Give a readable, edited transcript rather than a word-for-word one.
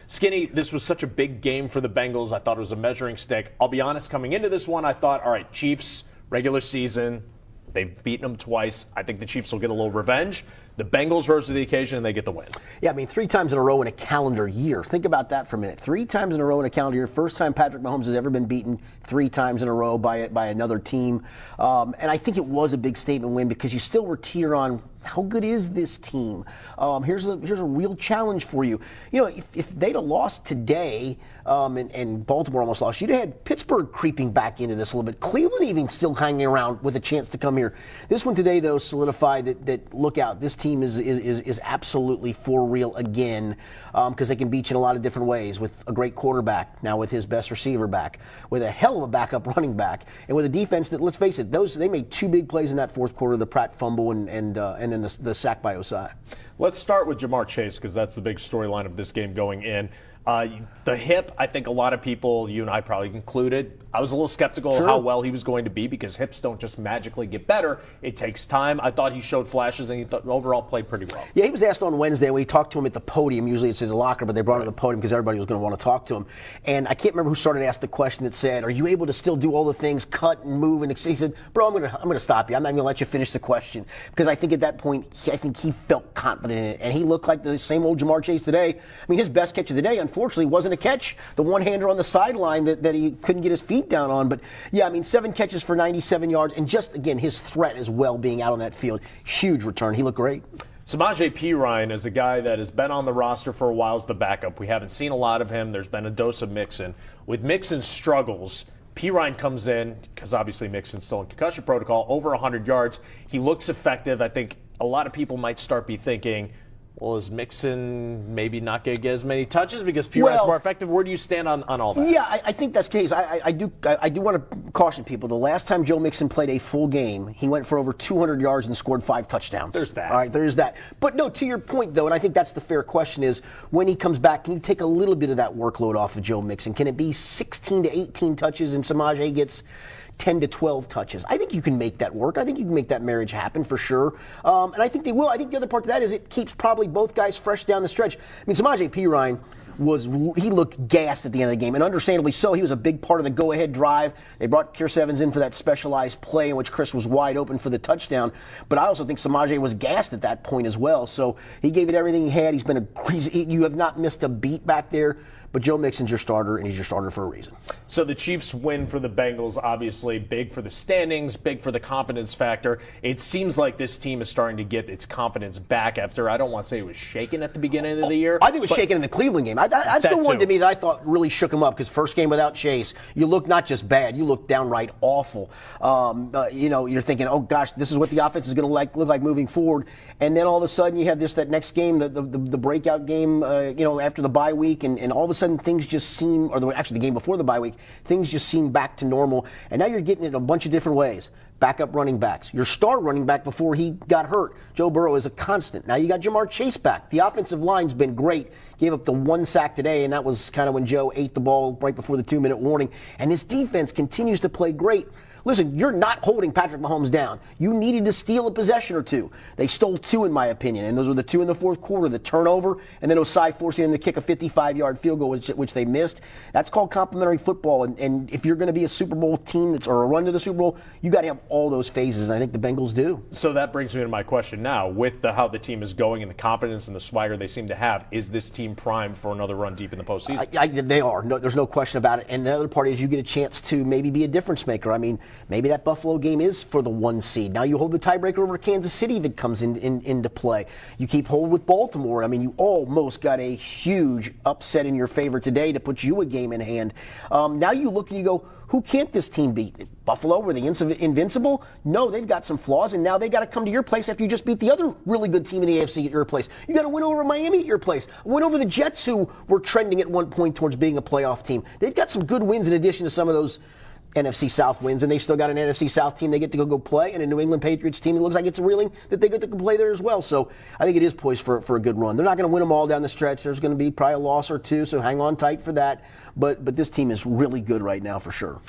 Skinny, this was such a big game for the Bengals. I thought it was a measuring stick. I'll be honest, coming into this one, I thought, all right, Chiefs, regular season, they've beaten them twice. I think the Chiefs will get a little revenge. The Bengals rose to the occasion, and they get the win. Yeah, I mean, 3 times in a row in a calendar year. Think about that for a minute. 3 times in a row in a calendar year. First time Patrick Mahomes has ever been beaten 3 times in a row by another team. And I think it was a big statement win because you still were teeter on how good is this team. Here's a real challenge for you. You know, if they'd have lost today and Baltimore almost lost, you'd have had Pittsburgh creeping back into this a little bit. Cleveland even still hanging around with a chance to come here. This one today, though, solidified that look out, this team is absolutely for real again because they can beat you in a lot of different ways with a great quarterback, now with his best receiver back, with a hell of a backup running back, and with a defense that, let's face it, they made 2 big plays in that fourth quarter, the Pratt fumble and then the sack by Osai. Let's start with Jamar Chase because that's the big storyline of this game going in. The hip, I think a lot of people, you and I probably included, I was a little skeptical of how well he was going to be because hips don't just magically get better. It takes time. I thought he showed flashes and he overall played pretty well. Yeah, he was asked on Wednesday. We talked to him at the podium. Usually it's his locker, but they brought him to the podium because everybody was going to want to talk to him. And I can't remember who started to ask the question that said, are you able to still do all the things, cut and move? And he said, bro, I'm going to stop you. I'm not going to let you finish the question because I think at that point, I think he felt confident in it. And he looked like the same old Jamar Chase today. I mean, his best catch of the day, unfortunately, wasn't a catch. The one-hander on the sideline that he couldn't get his feet down on. But, yeah, I mean, 7 catches for 97 yards. And just, again, his threat as well being out on that field. Huge return. He looked great. Samaje Perine is a guy that has been on the roster for a while as the backup. We haven't seen a lot of him. There's been a dose of Mixon. With Mixon's struggles, Perine comes in, because obviously Mixon's still in concussion protocol, over 100 yards. He looks effective. I think a lot of people might start be thinking, well, is Mixon maybe not going to get as many touches because Perine's more effective? Where do you stand on all that? Yeah, I think that's the case. I do want to caution people. The last time Joe Mixon played a full game, he went for over 200 yards and scored 5 touchdowns. There's that. All right, there's that. But no, to your point, though, and I think that's the fair question is, when he comes back, can you take a little bit of that workload off of Joe Mixon? Can it be 16 to 18 touches and Samaje gets 10 to 12 touches? I think you can make that work. I think you can make that marriage happen for sure. And I think they will. I think the other part to that is it keeps probably both guys fresh down the stretch. I mean, Samaje Perine he looked gassed at the end of the game, and understandably so. He was a big part of the go-ahead drive. They brought Chris Evans in for that specialized play in which Chris was wide open for the touchdown. But I also think Samaje was gassed at that point as well. So he gave it everything he had. You have not missed a beat back there. But Joe Mixon's your starter, and he's your starter for a reason. So the Chiefs win for the Bengals, obviously big for the standings, big for the confidence factor. It seems like this team is starting to get its confidence back after, I don't want to say it was shaken at the beginning of the year. I think it was shaken in the Cleveland game. That's the one to me that I thought really shook him up because first game without Chase, you look not just bad, you look downright awful. You're thinking, oh gosh, this is what the offense is going to look like moving forward. And then all of a sudden you have that next game, the breakout game, after the bye week, and all of a sudden things just seem, actually the game before the bye week, things just seem back to normal. And now you're getting it a bunch of different ways. Backup running backs. Your star running back before he got hurt, Joe Burrow, is a constant. Now you got Jamar Chase back. The offensive line's been great. Gave up the 1 sack today, and that was kind of when Joe ate the ball right before the 2-minute warning. And this defense continues to play great. Listen, you're not holding Patrick Mahomes down. You needed to steal a possession or 2. They stole 2, in my opinion, and those were the 2 in the fourth quarter, the turnover, and then Osai forcing them to kick a 55-yard field goal, which they missed. That's called complimentary football, and if you're going to be a Super Bowl team or a run to the Super Bowl, you got to have all those phases, and I think the Bengals do. So that brings me to my question now. With how the team is going and the confidence and the swagger they seem to have, is this team primed for another run deep in the postseason? They are. No, there's no question about it. And the other part is you get a chance to maybe be a difference maker. I mean, maybe that Buffalo game is for the 1 seed. Now you hold the tiebreaker over Kansas City if it comes into play. You keep hold with Baltimore. I mean, you almost got a huge upset in your favor today to put you a game in hand. Now you look and you go, who can't this team beat? Buffalo, were they invincible? No, they've got some flaws, and now they got to come to your place after you just beat the other really good team in the AFC at your place. You got to win over Miami at your place. Win over the Jets, who were trending at one point towards being a playoff team. They've got some good wins in addition to some of those NFC South wins, and they've still got an NFC South team they get to go play, and a New England Patriots team. It looks like it's reeling that they get to play there as well. So I think it is poised for a good run. They're not going to win them all down the stretch. There's going to be probably a loss or 2, so hang on tight for that. But this team is really good right now for sure.